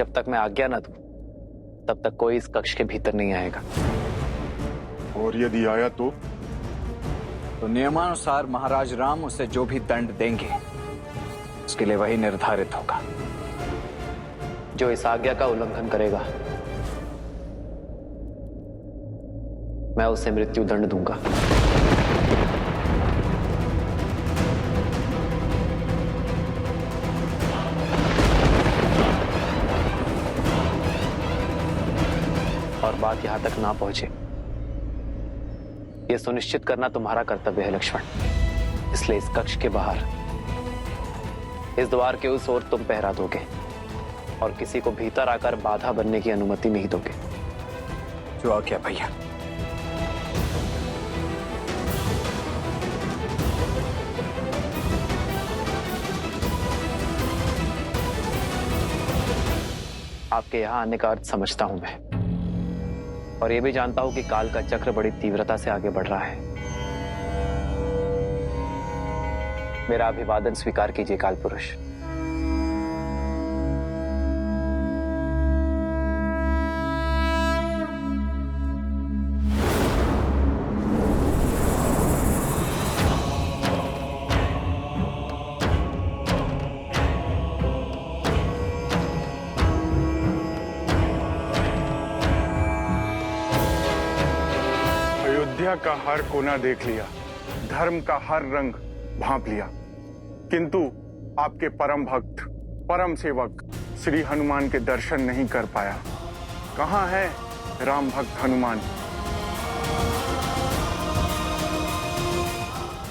जब तक मैं आज्ञा न दूं, तब तक कोई इस कक्ष के भीतर नहीं आएगा। और यदि आया तो नियमानुसार महाराज राम उसे जो भी दंड देंगे उसके लिए वही निर्धारित होगा। जो इस आज्ञा का उल्लंघन करेगा, मैं उसे मृत्यु दंड दूंगा। और बात यहां तक ना पहुंचे, यह सुनिश्चित करना तुम्हारा कर्तव्य है लक्ष्मण। इसलिए इस कक्ष के बाहर, इस द्वार के उस ओर तुम पहरा दोगे और किसी को भीतर आकर बाधा बनने की अनुमति नहीं दोगे। जो आज्ञा भैया। आपके यहां आने का अर्थ समझता हूं मैं, और यह भी जानता हूं कि काल का चक्र बड़ी तीव्रता से आगे बढ़ रहा है। मेरा अभिवादन स्वीकार कीजिए काल पुरुष। अयोध्या का हर कोना देख लिया, धर्म का हर रंग भांप लिया, किंतु आपके परम भक्त, परम सेवक श्री हनुमान के दर्शन नहीं कर पाया। कहाँ है राम भक्त हनुमान?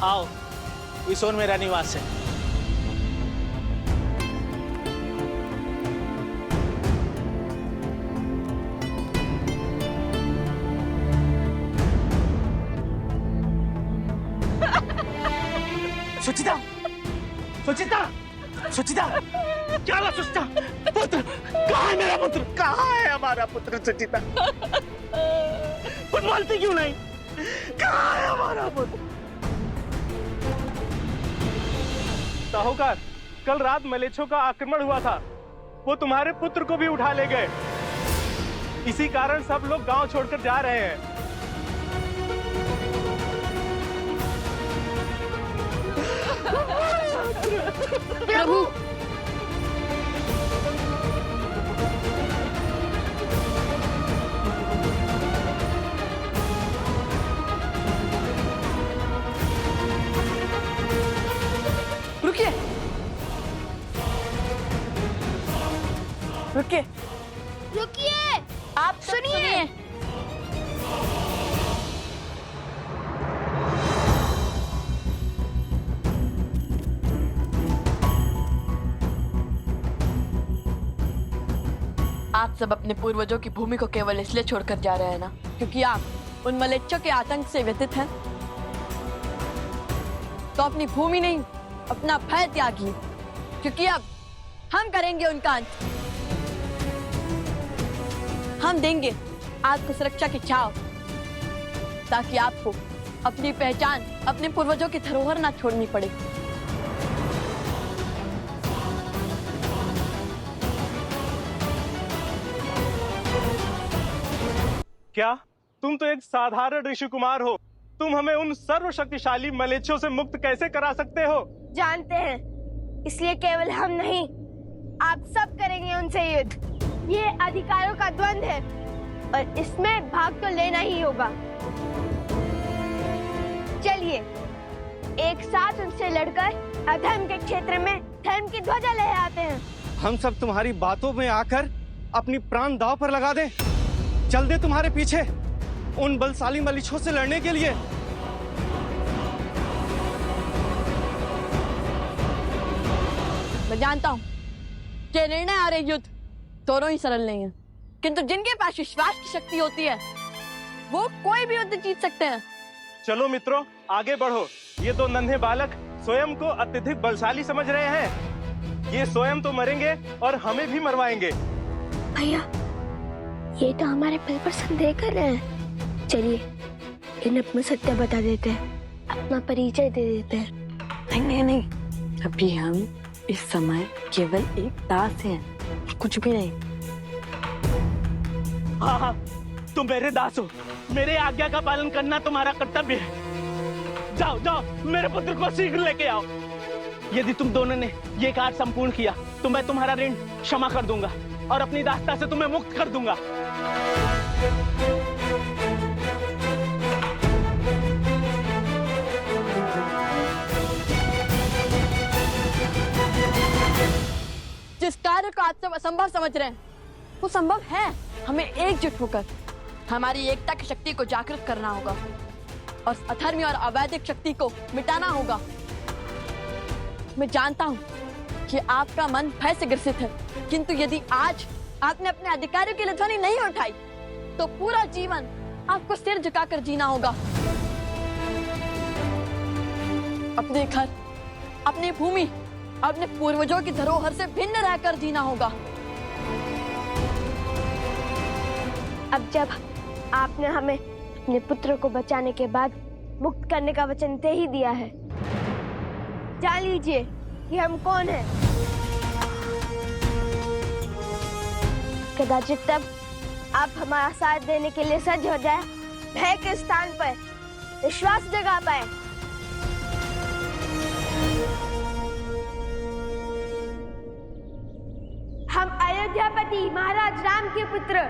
आओ, इस ओर मेरा निवास है। सुचिता, सुचिता, सुचिता, क्या हुआ सुचिता? पुत्र, कहाँ है मेरा पुत्र? कहाँ है हमारा पुत्र सुचिता? कुछ बोलती क्यों नहीं? कहाँ है हमारा पुत्र? साहूकार, कल रात मलेच्छों का आक्रमण हुआ था। वो तुम्हारे पुत्र को भी उठा ले गए। इसी कारण सब लोग गांव छोड़कर जा रहे हैं। प्रभु, रुकिए, रुकिए, रुकिए, आप सुनिए। आप सब अपने पूर्वजों की भूमि को केवल इसलिए छोड़कर जा रहे हैं ना क्योंकि आप उन मलेच्छों के आतंक से व्यथित हैं? तो अपनी भूमि नहीं, अपना भय त्यागिए, क्योंकि अब हम करेंगे उनका अंत। हम देंगे आपको सुरक्षा की छाव, ताकि आपको अपनी पहचान, अपने पूर्वजों की धरोहर ना छोड़नी पड़े। क्या तुम तो एक साधारण ऋषि कुमार हो? तुम हमें उन सर्वशक्तिशाली मलेच्छों से मुक्त कैसे करा सकते हो? जानते हैं, इसलिए केवल हम नहीं, आप सब करेंगे उनसे युद्ध। ये अधिकारों का द्वंद्व है और इसमें भाग तो लेना ही होगा। चलिए, एक साथ उनसे लड़कर अधर्म के क्षेत्र में धर्म की ध्वजा लहराते हैं। हम सब तुम्हारी बातों में आकर अपनी प्राण दांव पर लगा दें। चल दे तुम्हारे पीछे उन बलशाली मलीछों से लड़ने के लिए। मैं जानता हूँ कि निर्णय आ रहे युद्ध दोनों ही सरल नहीं है, किंतु जिनके पास विश्वास की शक्ति होती है वो कोई भी युद्ध जीत सकते हैं। चलो मित्रों, आगे बढ़ो। ये दो नन्हे बालक स्वयं को अत्यधिक बलशाली समझ रहे हैं। ये स्वयं तो मरेंगे और हमें भी मरवाएंगे। भैया, ये तो हमारे पल पर संदेह कर रहे हैं। चलिए, इन्हें अपना सत्य बता देते हैं, अपना परिचय दे देते हैं। नहीं नहीं नहीं, अभी हम इस समय केवल एक दास हैं, कुछ भी नहीं। हाँ हाँ, तुम मेरे दास हो, मेरे आज्ञा का पालन करना तुम्हारा कर्तव्य है। जाओ जाओ, मेरे पुत्र को शीघ्र लेके आओ। यदि तुम दोनों ने ये कार्य संपूर्ण किया तो मैं तुम्हारा ऋण क्षमा कर दूंगा और अपनी दासता से तुम्हें मुक्त कर दूंगा। जिस कार्य को आप सब असंभव समझ रहे हैं वो संभव है। हमें एकजुट होकर हमारी एकता की शक्ति को जागृत करना होगा और अधर्मी और अवैधिक शक्ति को मिटाना होगा। मैं जानता हूँ कि आपका मन भय से ग्रसित है, किंतु यदि आज आपने अपने अधिकारियों के लिए ध्वनि नहीं उठाई तो पूरा जीवन आपको सिर झुकाकर जीना होगा। अपने घर, अपनी भूमि, अपने पूर्वजों की धरोहर से भिन्न रहकर जीना होगा। अब जब आपने हमें अपने पुत्र को बचाने के बाद मुक्त करने का वचन दे ही दिया है, जान लीजिए कि हम कौन हैं। कदाचित तब आप हमारा साथ देने के लिए सज्ज हो जाए, भय के स्थान पर विश्वास जगा पाए। हम अयोध्यापति महाराज राम के पुत्र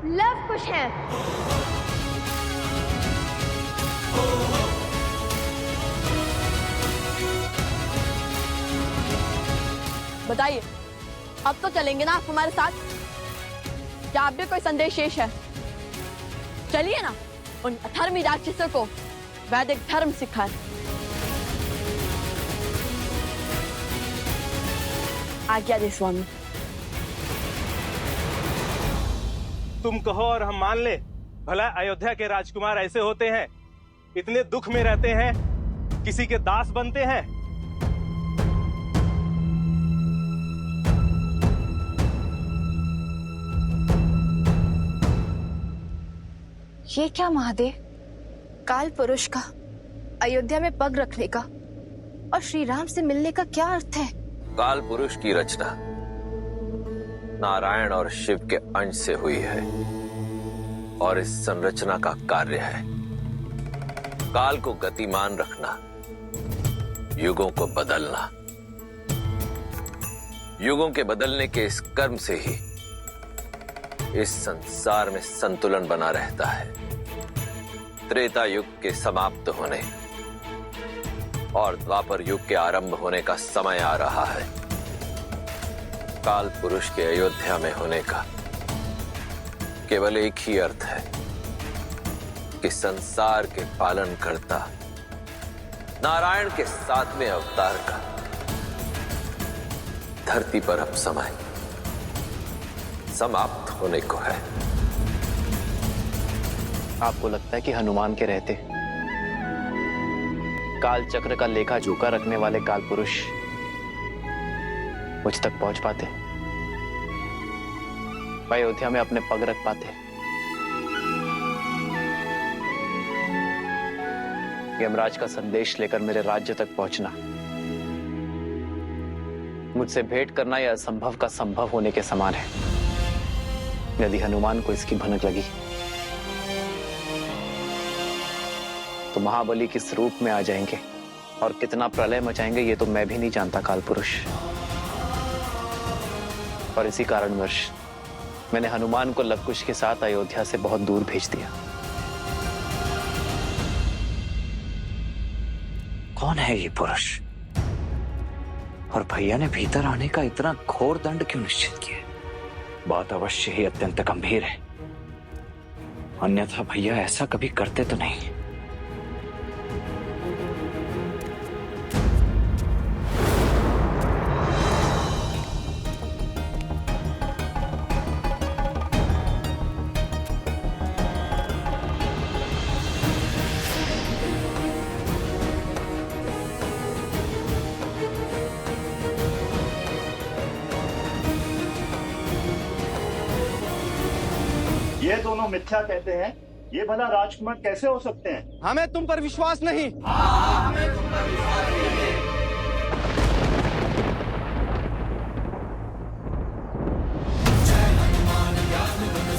लव कुश हैं। बताइए, अब तो चलेंगे ना आप हमारे साथ? क्या आप भी कोई संदेश शेष है? चलिए ना, उन अधर्मी राक्षसों को वैदिक धर्म सिखाएं। आज्ञा दे स्वामी। तुम कहो और हम मान ले। भला अयोध्या के राजकुमार ऐसे होते हैं, इतने दुख में रहते हैं, किसी के दास बनते हैं? ये क्या महादेव, काल पुरुष का अयोध्या में पग रखने का और श्री राम से मिलने का क्या अर्थ है? काल पुरुष की रचना नारायण और शिव के अंश से हुई है और इस संरचना का कार्य है काल को गतिमान रखना, युगों को बदलना। युगों के बदलने के इस कर्म से ही इस संसार में संतुलन बना रहता है। त्रेता युग के समाप्त होने और द्वापर युग के आरंभ होने का समय आ रहा है। काल पुरुष के अयोध्या में होने का केवल एक ही अर्थ है कि संसार के पालन करता नारायण के 7वें अवतार का धरती पर अब समय समाप्त होने को है। आपको लगता है कि हनुमान के रहते काल चक्र का लेखा जोखा रखने वाले काल पुरुष मुझ तक पहुंच पाते, अयोध्या में अपने पग रख पाते? यमराज का संदेश लेकर मेरे राज्य तक पहुंचना, मुझसे भेंट करना यह असंभव का संभव होने के समान है। यदि हनुमान को इसकी भनक लगी तो महाबली किस रूप में आ जाएंगे और कितना प्रलय मचाएंगे ये तो मैं भी नहीं जानता काल पुरुष। और इसी कारणवश मैंने हनुमान को लवकुश के साथ अयोध्या से बहुत दूर भेज दिया। कौन है ये पुरुष और भैया ने भीतर आने का इतना घोर दंड क्यों निश्चित किया? बात अवश्य ही अत्यंत गंभीर है, अन्यथा भैया ऐसा कभी करते तो नहीं। ये दोनों मिथ्या कहते हैं, ये भला राजकुमार कैसे हो सकते हैं? हमें तुम पर विश्वास नहीं। हमें तुम पर विश्वास नहीं। जय हनुमान ज्ञान गुण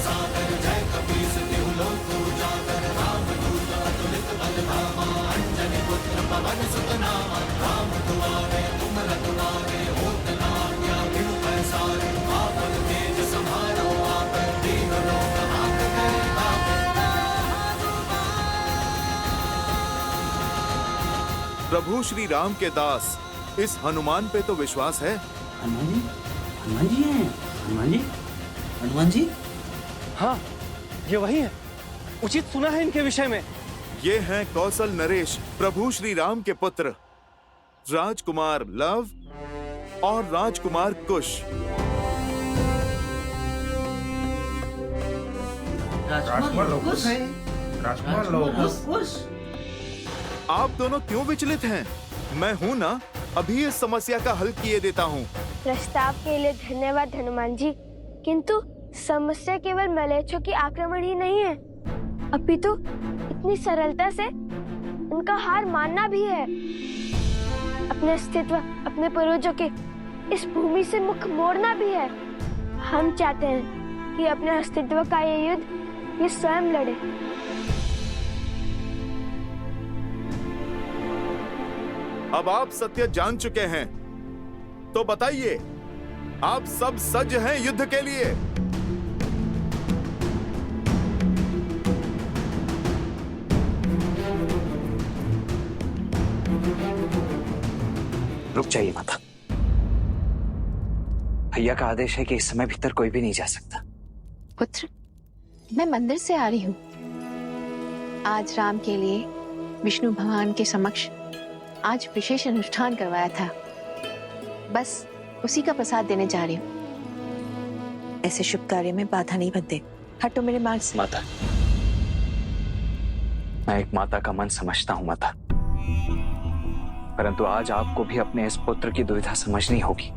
प्रभु श्री राम के दास इस हनुमान पे तो विश्वास है। हनुमान जी, हनुमान जी हैं, हनुमान जी, हनुमान जी। हाँ, ये वही है। उचित सुना है इनके विषय में। ये हैं कौशल नरेश, प्रभु श्री राम के पुत्र, राजकुमार लव और राजकुमार कुश। राजकुमार लोकुश। आप दोनों क्यों विचलित हैं? मैं हूं ना, अभी इस समस्या का हल किए देता हूं। प्रस्ताव के लिए धन्यवाद हनुमान जी, किंतु समस्या केवल मलेच्छों की आक्रमण ही नहीं है, अपितु इतनी सरलता से उनका हार मानना भी है। अपने अस्तित्व, अपने पूर्वजों के इस भूमि से मुख मोड़ना भी है। हम चाहते हैं कि अपने अस्तित्व का ये युद्ध ये स्वयं लड़े। अब आप सत्य जान चुके हैं, तो बताइए, आप सब सज्ज हैं युद्ध के लिए? रुक जाइए माता। भैया का आदेश है कि इस समय भीतर कोई भी नहीं जा सकता। पुत्र, मैं मंदिर से आ रही हूँ। आज राम के लिए विष्णु भगवान के समक्ष आज विशेष अनुष्ठान करवाया था, बस उसी का प्रसाद देने जा रही हूँ। ऐसे शुभ कार्य में बाधा नहीं बनते। हटो मेरे मार्ग से। माता, मैं एक माता का मन समझता हूँ माता, परंतु आज आपको भी अपने इस पुत्र की दुविधा समझनी होगी।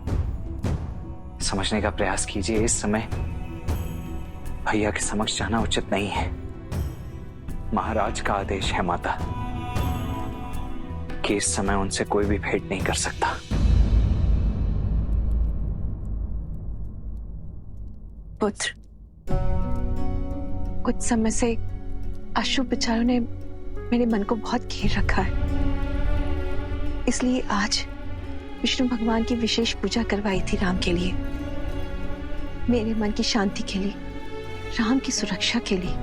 समझने का प्रयास कीजिए। इस समय भैया के समक्ष जाना उचित नहीं है। महाराज का आदेश है माता कि इस समय उनसे कोई भी भेंट नहीं कर सकता। पुत्र, कुछ समय से अशुभ विचारों ने मेरे मन को बहुत घेर रखा है, इसलिए आज विष्णु भगवान की विशेष पूजा करवाई थी राम के लिए, मेरे मन की शांति के लिए, राम की सुरक्षा के लिए।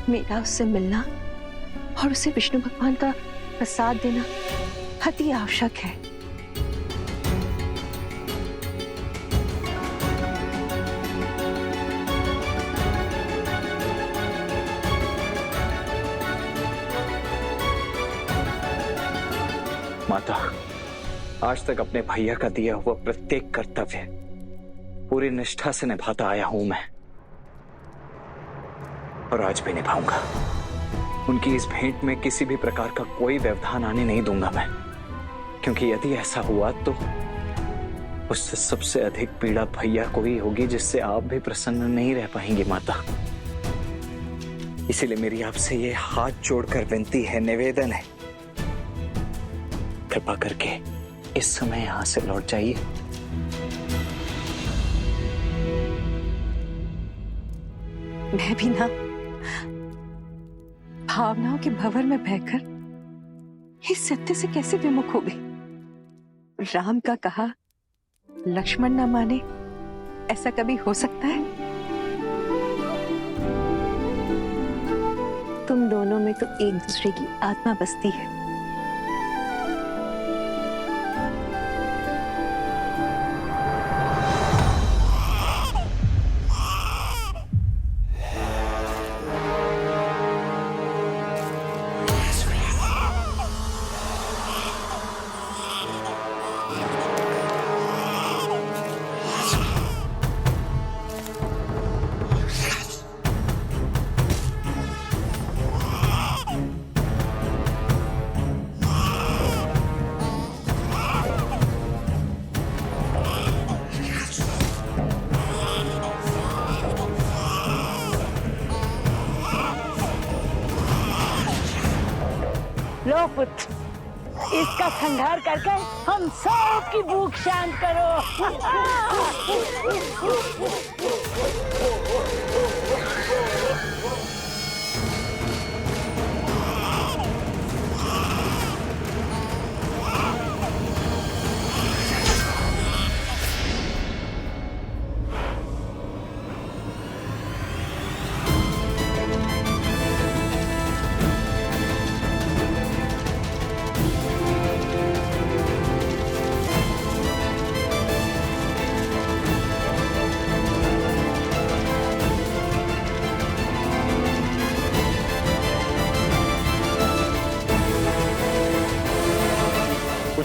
मेरा उससे मिलना और उसे विष्णु भगवान का प्रसाद देना अति आवश्यक है। माता, आज तक अपने भैया का दिया हुआ प्रत्येक कर्तव्य पूरी निष्ठा से निभाता आया हूं मैं, और आज भी निभाऊंगा। उनकी इस भेंट में किसी भी प्रकार का कोई व्यवधान आने नहीं दूंगा मैं, क्योंकि यदि ऐसा हुआ तो उससे सबसे अधिक पीड़ा भैया को ही होगी, जिससे आप भी प्रसन्न नहीं रह पाएंगी माता। इसीलिए मेरी आपसे ये हाथ जोड़कर विनती है, निवेदन है, कृपा करके इस समय यहां से लौट जाइए। मैं भी ना भावनाओं के भंवर में बहकर इस सत्य से कैसे विमुख हो गई। राम का कहा लक्ष्मण न माने, ऐसा कभी हो सकता है? तुम दोनों में तो एक दूसरे की आत्मा बसती है। लो पुत्र, इसका संहार करके हम सब की भूख शांत करो।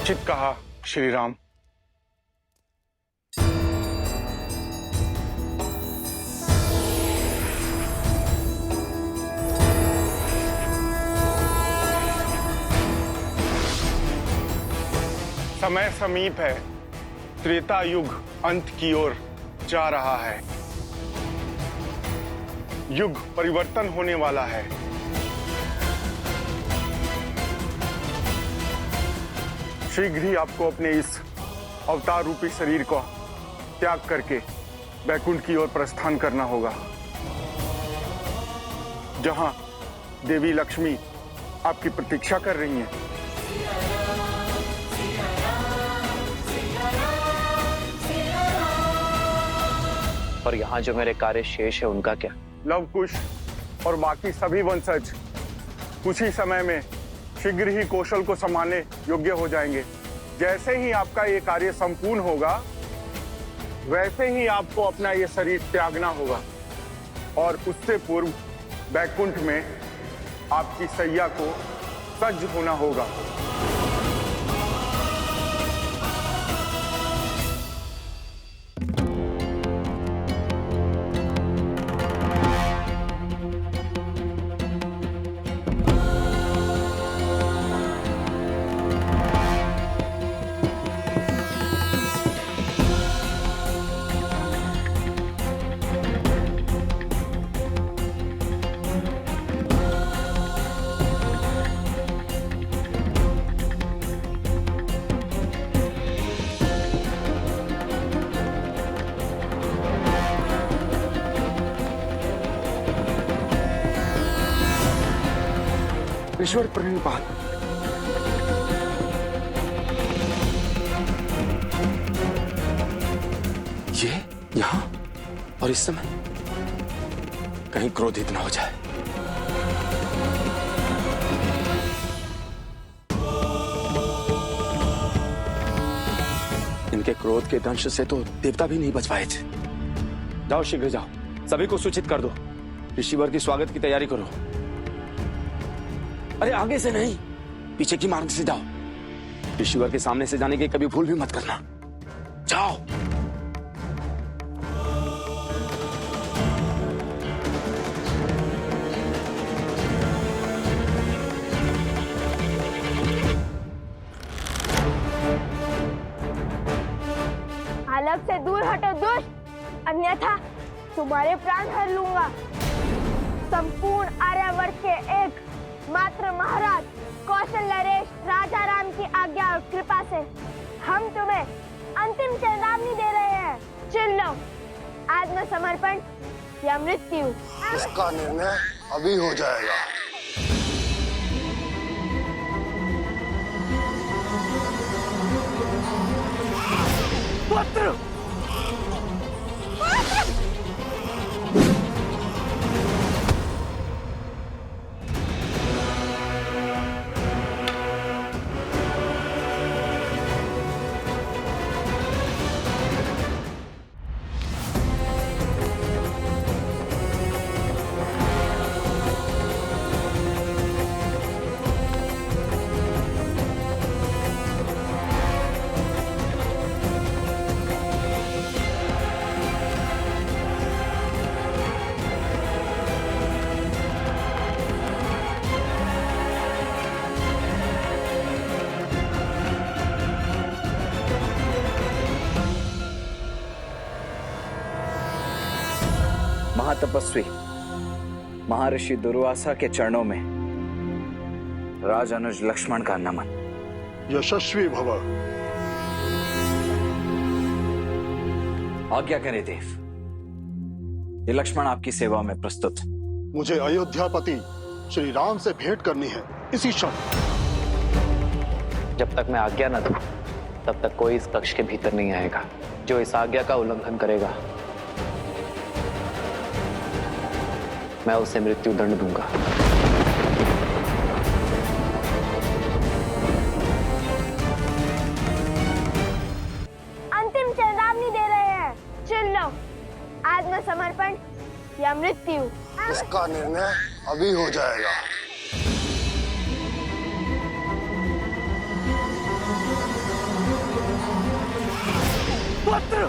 उचित कहा श्री राम। समय समीप है, त्रेता युग अंत की ओर जा रहा है। युग परिवर्तन होने वाला है। शीघ्र ही आपको अपने इस अवतार रूपी शरीर को त्याग करके बैकुंठ की ओर प्रस्थान करना होगा, जहां देवी लक्ष्मी आपकी प्रतीक्षा कर रही हैं। और यहाँ जो मेरे कार्य शेष है उनका क्या? लवकुश और बाकी सभी वंशज कुछ ही समय में शीघ्र ही कौशल को संभालने योग्य हो जाएंगे। जैसे ही आपका ये कार्य संपूर्ण होगा, वैसे ही आपको अपना ये शरीर त्यागना होगा और उससे पूर्व बैकुंठ में आपकी सैया को सज्ज होना होगा। ईश्वर प्रणिपात। ये यहां और इस समय कहीं क्रोधित ना हो जाए। इनके क्रोध के दंश से तो देवता भी नहीं बच पाए थे। जाओ शीघ्र जाओ, सभी को सूचित कर दो, ऋषिवर की स्वागत की तैयारी करो। अरे आगे से नहीं, पीछे की मार्ग से जाओ। ऋषिवर के सामने से जाने की कभी भूल भी मत करना। जाओ। हालत से दूर हटो दुष्ट, अन्यथा तुम्हारे प्राण हर लूंगा। संपूर्ण आर्यावर्त के एक मात्र महाराज कौशल नरेश राजा राम की आज्ञा और कृपा से हम तुम्हें अंतिम चेतावनी दे रहे हैं। चुन लो, आत्मसमर्पण या मृत्यु। इसका निर्णय अभी हो जाएगा। पुत्र! महातपस्वी महर्षि दुर्वासा के चरणों में राज अनुज लक्ष्मण का नमन। यशस्वी भव। आज्ञा करें देव, ये लक्ष्मण आपकी सेवा में प्रस्तुत। मुझे अयोध्यापति श्री राम से भेंट करनी है इसी क्षण। जब तक मैं आज्ञा न दूं, तब तक कोई इस कक्ष के भीतर नहीं आएगा। जो इस आज्ञा का उल्लंघन करेगा, मैं उसे मृत्यु दंड दूंगा। अंतिम चेतावनी दे रहे हैं। चुन लो, आत्मसमर्पण या मृत्यु। इसका निर्णय अभी हो जाएगा। पुत्र।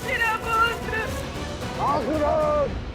मेरा पुत्र। आक्रमण!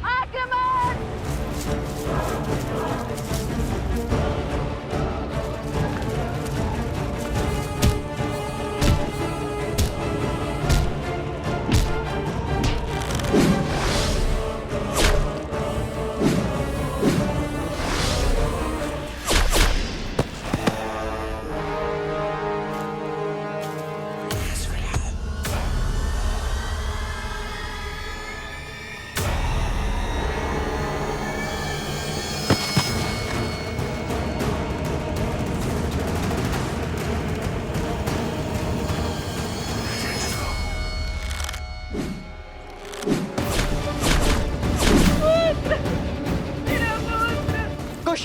कुश,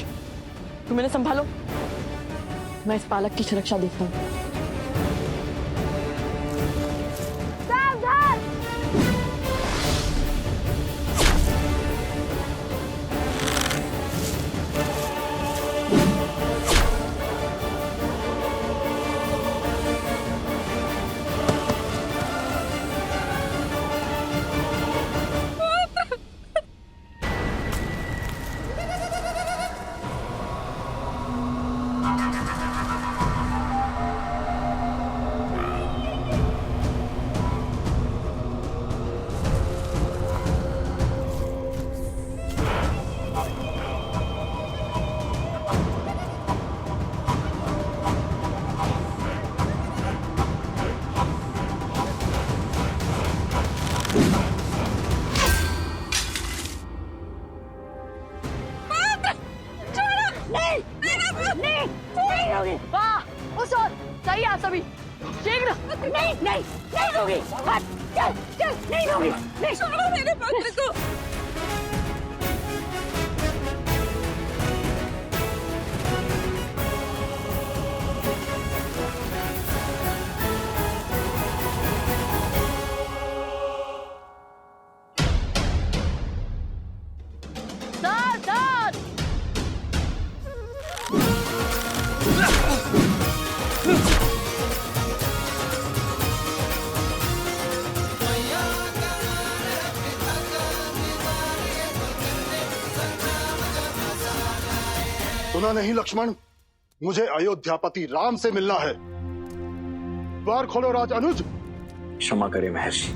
तुम इन्हें संभालो, मैं इस बालक की सुरक्षा देखता हूँ। सावधान! उस ओर, सही आप सभी, शीघ्र। नहीं नहीं नहीं होगी। हट, चल चल, नहीं होगी। नहीं छोड़ो मेरे पुत्र को। सावधान! सुना नहीं लक्ष्मण, मुझे अयोध्यापति राम से मिलना है। द्वार खोलो राज अनुज। क्षमा करें महर्षि,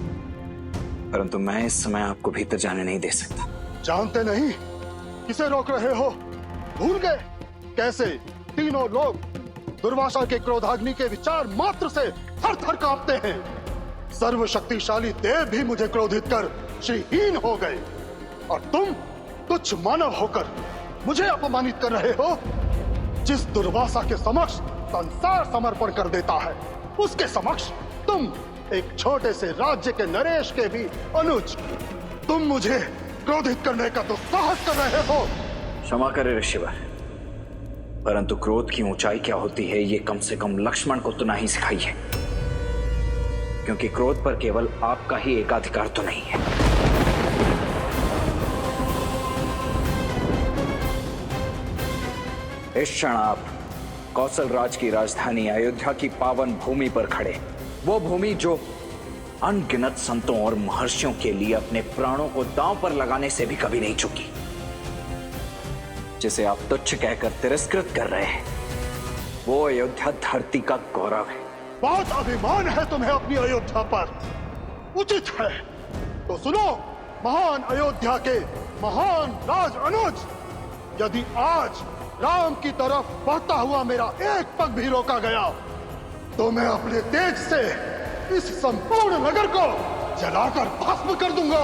परंतु मैं इस समय आपको भीतर जाने नहीं दे सकता। जानते नहीं किसे रोक रहे हो? भूल गए कैसे तीनों लोग दुर्वासा के क्रोधाग्नि के विचार मात्र से थर थर कांपते हैं। सर्वशक्तिशाली देव भी मुझे क्रोधित कर श्रीहीन हो गए, और तुम तुच्छ मानव होकर मुझे अपमानित कर रहे हो। जिस दुर्वासा के समक्ष संसार समर्पण कर देता है, उसके समक्ष तुम एक छोटे से राज्य के नरेश के भी अनुज, तुम मुझे क्रोधित करने का तो साहस कर रहे हो। क्षमा करें ऋषिवर, परंतु क्रोध की ऊंचाई क्या होती है ये कम से कम लक्ष्मण को तो नहीं सिखाई है, क्योंकि क्रोध पर केवल आपका ही एकाधिकार तो नहीं है। इस क्षण आप कौशल राज की राजधानी अयोध्या की पावन भूमि पर खड़े, वो भूमि जो अनगिनत संतों और महर्षियों के लिए अपने प्राणों को दांव पर लगाने से भी कभी नहीं चुकी, जिसे आप तुच्छ कहकर तिरस्कृत कर रहे हैं, वो अयोध्या धरती का गौरव है। बहुत अभिमान है तुम्हें अपनी अयोध्या पर, उचित है तो सुनो महान अयोध्या के महान राज अनुज। यदि आज राम की तरफ बढ़ता हुआ मेरा एक पग भी रोका गया, तो मैं अपने तेज से इस संपूर्ण नगर को जलाकर भस्म कर दूंगा।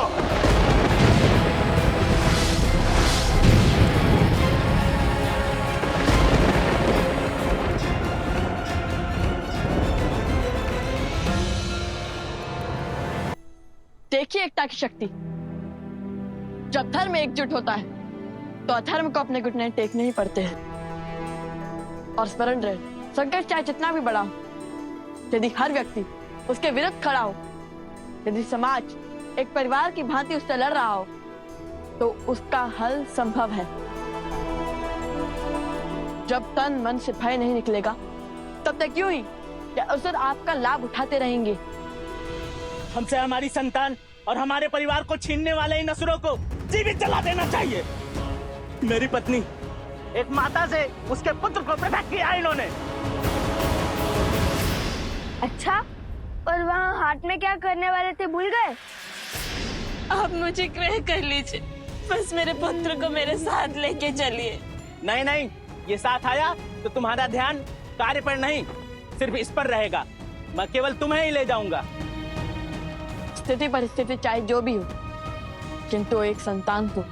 देखिए एकता की शक्ति। जब धर्म एकजुट होता है तो अधर्म को अपने घुटने टेकने ही पड़ते हैं। और स्मरण रहे, संकट चाहे जितना भी बड़ा हो, यदि हर व्यक्ति उसके विरुद्ध खड़ा हो, यदि समाज एक परिवार की भांति उससे लड़ रहा हो तो उसका हल संभव है। जब तन मन से भय नहीं निकलेगा तब तक यूं ही या अवसर आपका लाभ उठाते रहेंगे। हमसे हमारी संतान और हमारे परिवार को छीनने वाले इन असुरों को जीवित जला देना चाहिए। मेरी पत्नी एक माता से उसके पुत्र को पृथक किया इन्होंने। अच्छा, और वहाँ हाट में क्या करने वाले थे भूल गए? आप मुझे ग्रह कर लीजिए, बस मेरे पुत्र को मेरे साथ लेके चलिए। नहीं नहीं, ये साथ आया तो तुम्हारा ध्यान कार्य पर नहीं सिर्फ इस पर रहेगा। मैं केवल तुम्हें ही ले जाऊंगा। स्थिति परिस्थिति चाहे जो भी हो, किंतु एक संतान को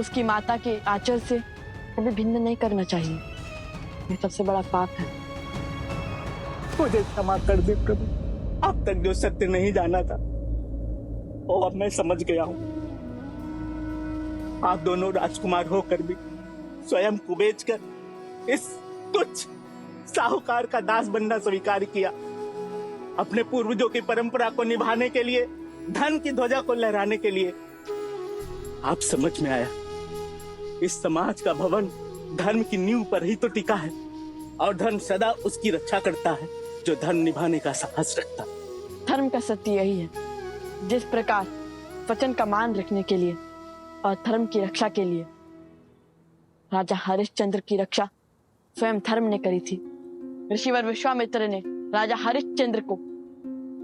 उसकी माता के आंचल से कभी भिन्न नहीं करना चाहिए। ये सबसे बड़ा पाप है। मुझे क्षमा कर दे प्रभु, अब तक जो सत्य नहीं जाना था वो अब मैं समझ गया हूँ। आप दोनों राजकुमार होकर भी स्वयं को बेचकर इस तुच्छ साहूकार का दास बनना स्वीकार किया। अपने पूर्वजों की परंपरा को निभाने के लिए, धन की ध्वजा को लहराने के लिए। आप समझ में आया, इस समाज का भवन धर्म की नींव पर ही तो टिका है और धर्म सदा उसकी रक्षा करता है जो धर्म निभाने का साहस रखता है। धर्म का सत्य यही है, जिस प्रकार वचन का मान रखने के लिए और धर्म की रक्षा के लिए राजा हरिश्चंद्र की रक्षा स्वयं धर्म ने करी थी। ऋषिवर विश्वामित्र ने राजा हरिश्चंद्र को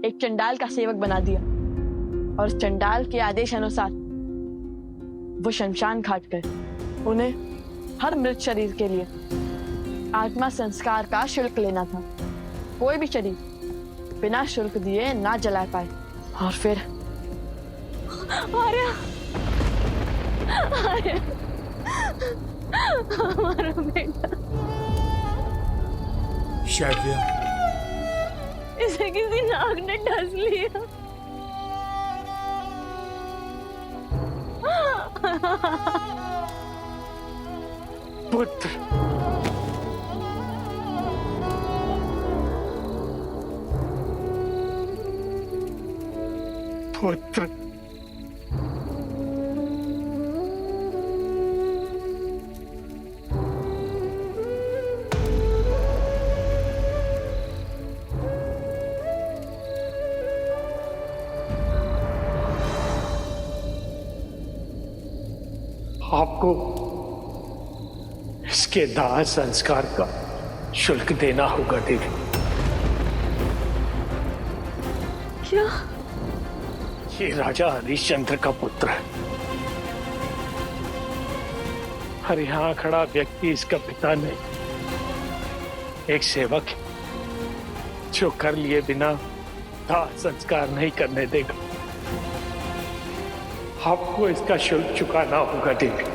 एक चंडाल का सेवक बना दिया और उस चंडाल के आदेश अनुसार वो शमशान घाट गए। उन्हें हर मृत शरीर के लिए आत्मा संस्कार का शुल्क लेना था। कोई भी शरीर बिना शुल्क दिए ना जला पाए। और फिर हमारा बेटा शैव्या, इसे किसी नाग ने डस लिया। पुत्र, पुत्र, आपको इसके दाह संस्कार का शुल्क देना होगा देवी। क्या? ये राजा हरिश्चंद्र का पुत्र है और यहाँ खड़ा व्यक्ति इसका पिता नहीं, एक सेवक है जो कर लिए बिना दाह संस्कार नहीं करने देगा। आपको इसका शुल्क चुकाना होगा देवी।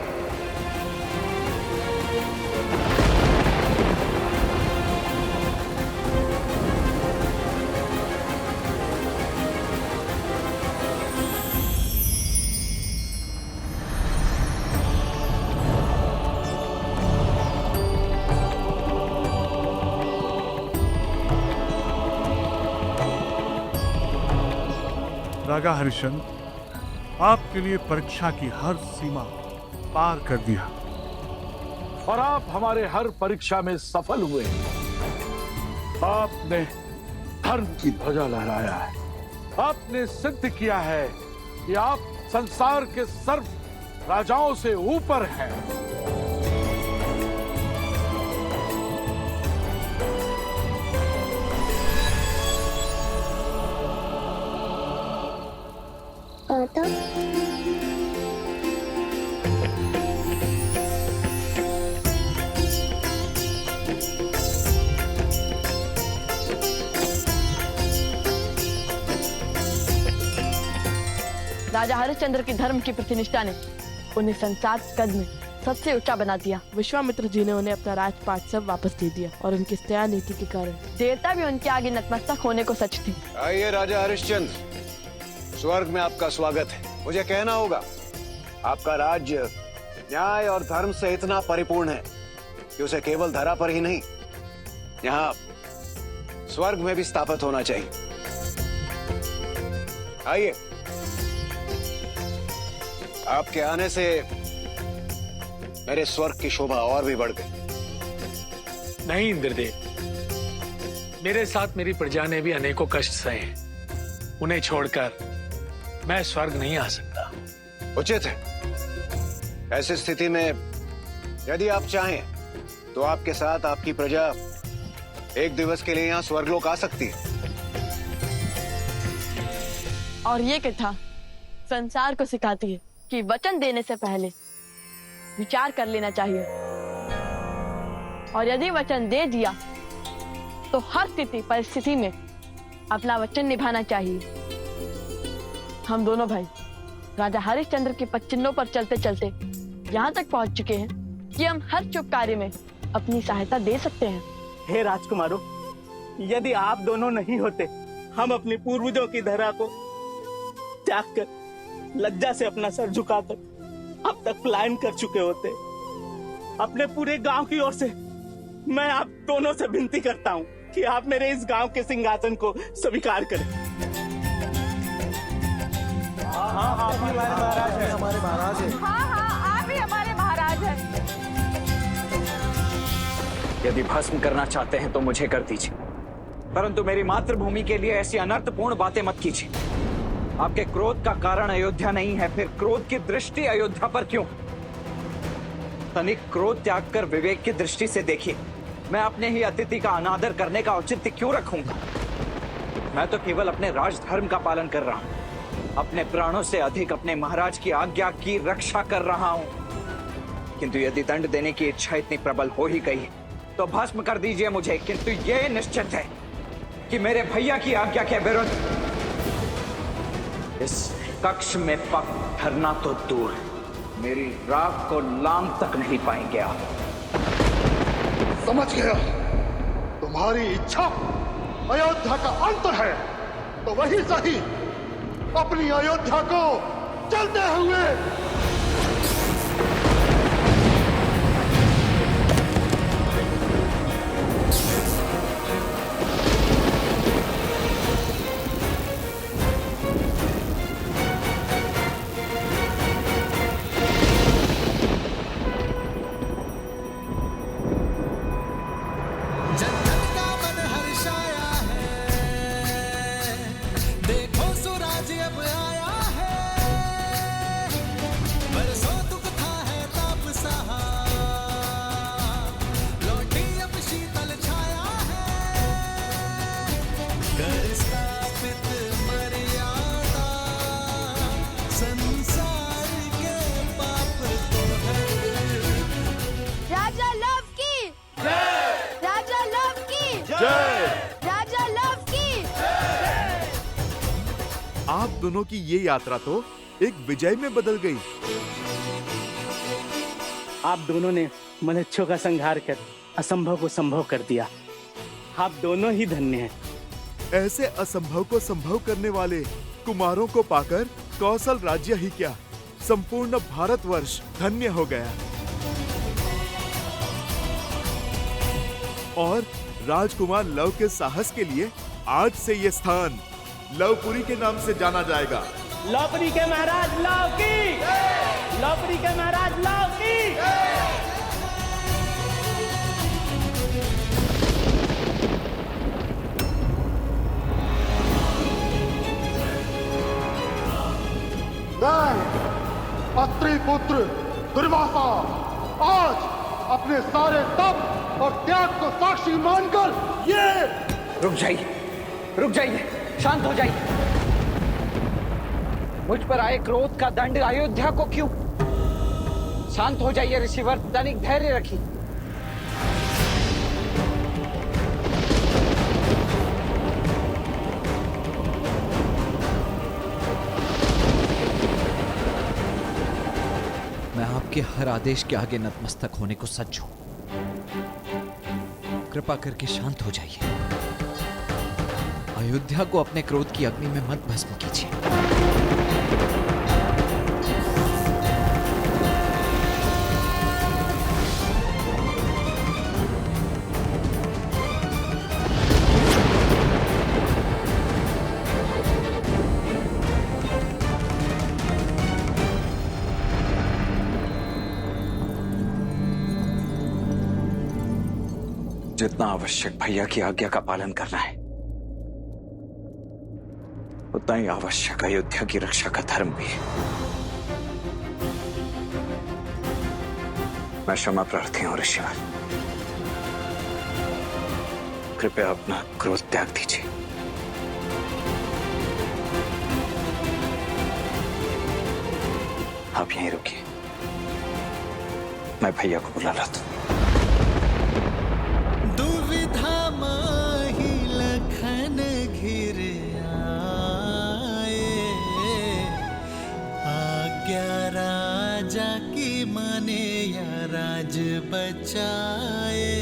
राजा हरिश्चंद्र, आपके लिए परीक्षा की हर सीमा पार कर दिया और आप हमारे हर परीक्षा में सफल हुए। आपने धर्म की ध्वजा लहराया है। आपने सिद्ध किया है कि आप संसार के सर्व राजाओं से ऊपर हैं। राजा हरिश्चंद्र की धर्म की प्रतिनिष्ठा ने उन्हें संसार कद में सबसे ऊंचा बना दिया। विश्वामित्र जी ने उन्हें अपना राजपाट सब वापस दे दिया और उनकी दया नीति के कारण देवता भी उनके आगे नतमस्तक होने को सच थे। आइए राजा हरिश्चंद्र, स्वर्ग में आपका स्वागत है। मुझे कहना होगा, आपका राज्य न्याय और धर्म से इतना परिपूर्ण है कि उसे केवल धरा पर ही नहीं, यहाँ स्वर्ग में भी स्थापित होना चाहिए। आइए आपके आने से मेरे स्वर्ग की शोभा और भी बढ़ गई। नहीं इंद्रदेव, मेरे साथ मेरी प्रजा ने भी अनेकों कष्ट सहे हैं। उन्हें छोड़कर मैं स्वर्ग नहीं आ सकता। उचित है। ऐसी स्थिति में यदि आप चाहें तो आपके साथ आपकी प्रजा एक दिवस के लिए यहाँ स्वर्गलोक आ सकती है। और ये कथा संसार को सिखाती है कि वचन देने से पहले विचार कर लेना चाहिए, और यदि वचन दे दिया तो हर स्थिति परिस्थिति में अपना वचन निभाना चाहिए। हम दोनों भाई राजा हरिश्चंद्र के पच्चिन्नों पर चलते चलते यहाँ तक पहुँच चुके हैं कि हम हर शुभ कार्य में अपनी सहायता दे सकते हैं। हे राजकुमारों, यदि आप दोनों नहीं होते, हम अपने पूर्वजों की धरा को त्याग कर लज्जा से अपना सर झुकाकर अब तक पलायन कर चुके होते। अपने पूरे गांव की ओर से मैं आप दोनों से विनती करता हूं कि आप मेरे इस गांव के सिंहासन को स्वीकार करें। हाँ, आप ही हमारे महाराज हैं। हमारे महाराज हैं। हाँ, आप ही हमारे महाराज हैं। यदि भस्म करना चाहते हैं तो मुझे कर दीजिए, परंतु मेरी मातृभूमि के लिए ऐसी अनर्थपूर्ण बातें मत कीजिए। आपके क्रोध का कारण अयोध्या नहीं है, फिर क्रोध की दृष्टि अयोध्या पर क्यों? तनिक क्रोध त्याग कर विवेक की दृष्टि से देखिए। मैं अपने ही अतिथि का अनादर करने का औचित्य क्यों रखूंगा? मैं तो केवल अपने राजधर्म का पालन कर रहा हूं। अपने प्राणों से अधिक अपने महाराज की आज्ञा की रक्षा कर रहा हूं। किंतु यदि दंड देने की इच्छा इतनी प्रबल हो ही गई तो भस्म कर दीजिए मुझे, किंतु यह निश्चित है कि मेरे भैया की आज्ञा के विरुद्ध इस कक्ष में पग धरना तो दूर, मेरी राख को लांग तक नहीं पाएंगे आप। समझ गया, तुम्हारी इच्छा अयोध्या का अंत है, तो वही सही अपनी अयोध्या को चलते हुए आप दोनों की ये यात्रा तो एक विजय में बदल गई। आप दोनों ने मलेच्छों का संहार कर असंभव को संभव कर दिया। आप दोनों ही धन्य हैं। ऐसे असंभव को संभव करने वाले कुमारों को पाकर कौशल राज्य ही क्या, संपूर्ण भारतवर्ष धन्य हो गया। और राजकुमार लव के साहस के लिए आज से ये स्थान लवपुरी के नाम से जाना जाएगा। लवपुरी के महाराज लव की, लवपुरी के महाराज लव की। अत्रि पुत्र दुर्वासा आज अपने सारे तप और त्याग को साक्षी मानकर ये रुक जाइए, शांत हो जाइए। मुझ पर आए क्रोध का दंड अयोध्या को क्यों? शांत हो जाइए ऋषिवर, तनिक धैर्य रखिए। मैं आपके हर आदेश के आगे नतमस्तक होने को सज्ज हूं। कृपा करके शांत हो जाइए। अयोध्या को अपने क्रोध की अग्नि में मत भस्म कीजिए। जितना आवश्यक भैया की आज्ञा का पालन करना है, उतना ही आवश्यक अयोध्या की रक्षा का धर्म भी है। मैं क्षमा प्रार्थी हूं ऋषिवर, कृपया अपना क्रोध त्याग दीजिए। आप यहीं रुकिए, मैं भैया को बुला लाता हूं। दुविधा माही लखन घिर आए, आज्ञा राजा की माने या राज बचाए।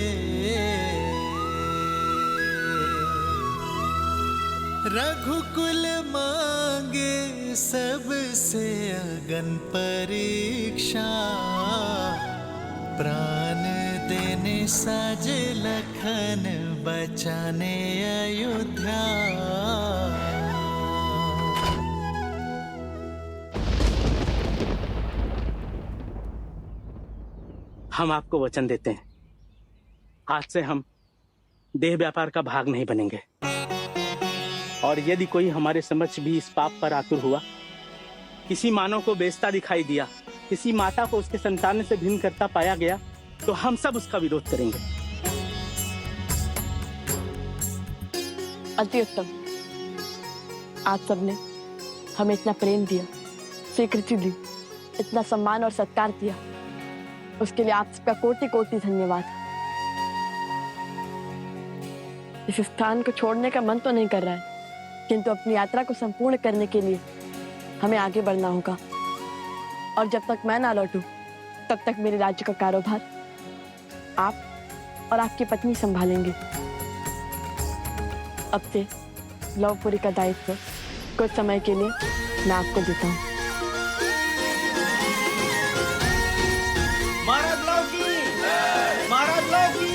रघुकुल मांगे सबसे अगन परीक्षा, प्राण देने साजे लखन बचाने अयोध्या। हम आपको वचन देते हैं, आज से हम देह व्यापार का भाग नहीं बनेंगे, और यदि कोई हमारे समक्ष भी इस पाप पर आतुर हुआ, किसी मानव को बेइज्जता दिखाई दिया, किसी माता को उसके संतान से भिन्न करता पाया गया, तो हम सब उसका विरोध करेंगे। अति उत्तम। आप सबने हमें इतना प्रेम दिया, स्वीकृति दी, इतना सम्मान और सत्कार दिया, उसके लिए आप सबका कोटि कोटि धन्यवाद। इस स्थान को छोड़ने का मन तो नहीं कर रहा है, किंतु अपनी यात्रा को संपूर्ण करने के लिए हमें आगे बढ़ना होगा, और जब तक मैं ना लौटूं, तब तक मेरे राज्य का कारोबार आप और आपकी पत्नी संभालेंगे। अब से लवपुरी का दायित्व कुछ समय के लिए मैं आपको देता हूँ। महाराज लौकी, महाराज लौकी,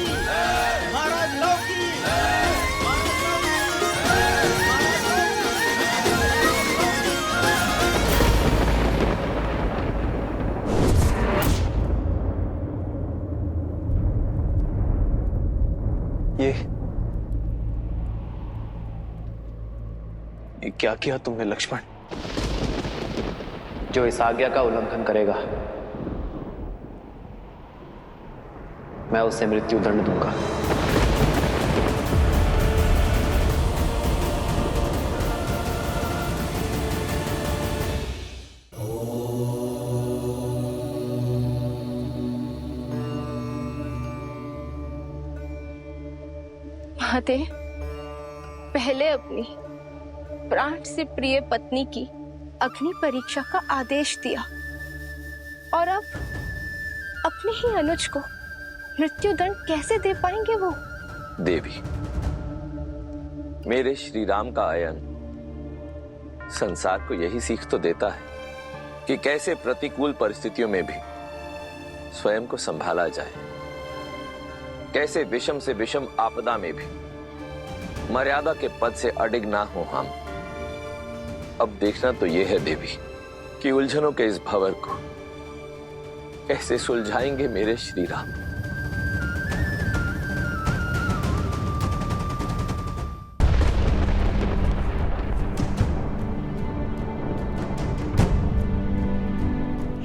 महाराज लौकी। ये क्या किया तुमने लक्ष्मण? जो इस आज्ञा का उल्लंघन करेगा, मैं उसे मृत्यु दंड दूंगा। महादेव, पहले अपनी प्राण से प्रिय पत्नी की अग्नि परीक्षा का आदेश दिया, और अब अपने ही अनुज को मृत्यु दंड कैसे दे पाएंगे वो? देवी, मेरे श्री राम का आयन संसार को यही सीख तो देता है कि कैसे प्रतिकूल परिस्थितियों में भी स्वयं को संभाला जाए, कैसे विषम से विषम आपदा में भी मर्यादा के पद से अडिग ना हो हम। अब देखना तो यह है देवी कि उलझनों के इस भंवर को कैसे सुलझाएंगे मेरे श्री राम।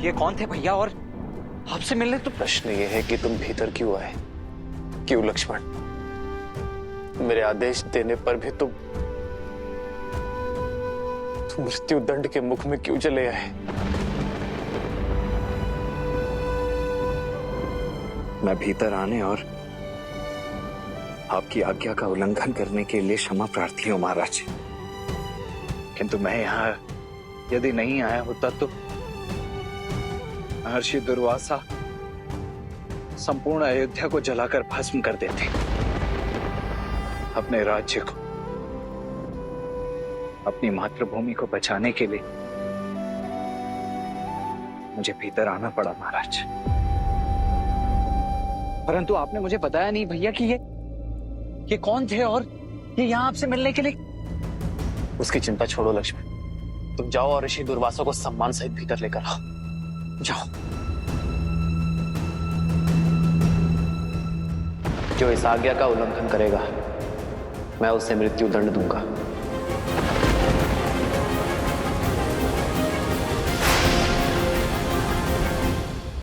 ये कौन थे भैया, और आपसे मिलने? तो प्रश्न ये है कि तुम भीतर क्यों आए? क्यों लक्ष्मण? मेरे आदेश देने पर भी तुम मृत्यु दंड के मुख में क्यों चले आए? मैं भीतर आने और आपकी आज्ञा का उल्लंघन करने के लिए क्षमा प्रार्थी हूं महाराज, किंतु मैं यहां यदि नहीं आया होता तो महर्षि दुर्वासा संपूर्ण अयोध्या को जलाकर भस्म कर देते। अपने राज्य को, अपनी मातृभूमि को बचाने के लिए मुझे भीतर आना पड़ा महाराज। परंतु आपने मुझे बताया नहीं भैया कि ये कौन थे और ये यहां आपसे मिलने के लिए। उसकी चिंता छोड़ो लक्ष्मण, तुम जाओ और ऋषि दुर्वासा को सम्मान सहित भीतर लेकर आओ। जाओ। जो इस आज्ञा का उल्लंघन करेगा मैं उसे मृत्यु दंड दूंगा।